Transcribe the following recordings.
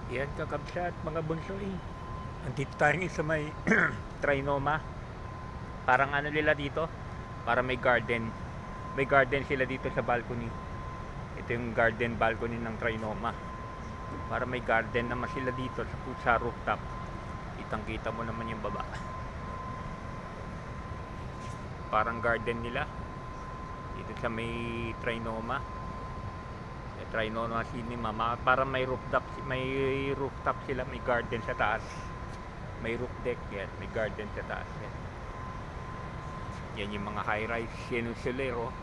Yan kakabsat mga bunsoy. Andito tayo ngayon sa may Trinoma. Parang ano nila dito? Para may garden. May garden sila dito sa balcony. Ito yung garden balcony ng Trinoma. Para may garden naman sila dito sa rooftop. Kitang kita mo naman yung baba. Parang garden nila dito sa may Trinoma. Trinoma Cinema. Para may rooftop sila, may garden sa taas. May roof deck yan, may garden sa taas yan. Yan yung mga high rise, yan yung Solero.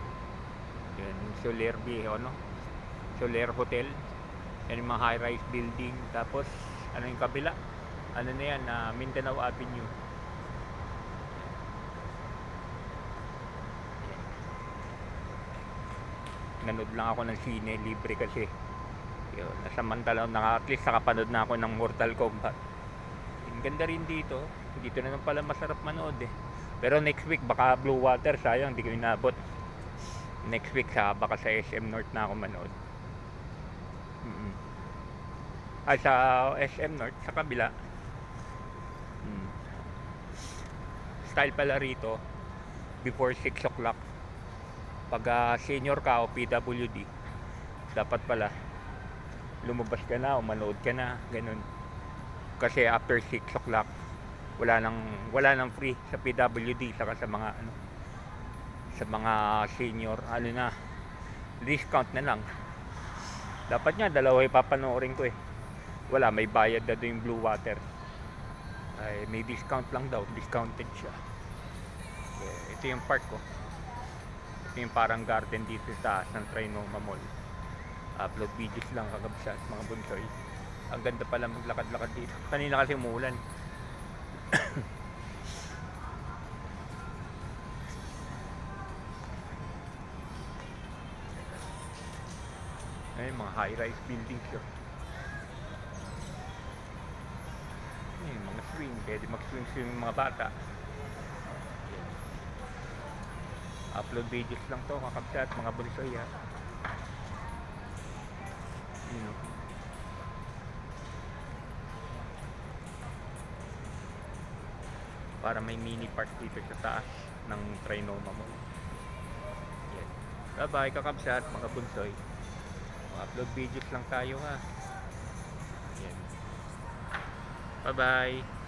Yan yung Soler Viejo, no? Soler Hotel. Yan yung mga high rise building. Tapos ano yung kabila? Ano na yan, Mindanao Avenue. Nanood lang ako ng sine, libre kasi. Yun, nasa Mandalao na, at least nakapanood na ako ng Mortal Kombat. Ang ganda rin dito. Dito na naman pala masarap manood eh. Pero next week baka Blue Water, sayang hindi ko inabot. Next week baka sa SM North na ako manood. Ay, sa SM North, sa kabila. Style pala rito, before 6 o'clock. Pag senior ka o PWD, dapat pala lumabas ka na o manood ka na, ganun. Kasi after 6 o'clock, wala nang free sa PWD saka sa mga sa mga senior, na discount na lang. Dapat nga dalawa ipapanoorin ko eh. Wala, may bayad na doon yung Blue Water. Ay, may discount lang daw, discounted siya. Okay, ito yung park ko. Ito yung parang garden dito sa taas ng Trinoma Mall. Upload videos lang kakabsat mga bunsoy. Ang ganda pala maglakad-lakad dito. Kanina kasi umuulan. Ay, mga high-rise buildings yun. Ay, mga swing. Pwede mag-swing-swing yung mga bata. Upload videos lang to kakabsat mga bunsoy ha. Para may mini park dito sa taas ng Trinoma Mall. Yan. Bye bye kakabsat mga bunsoy. Upload videos lang tayo ha. Yan. Bye bye.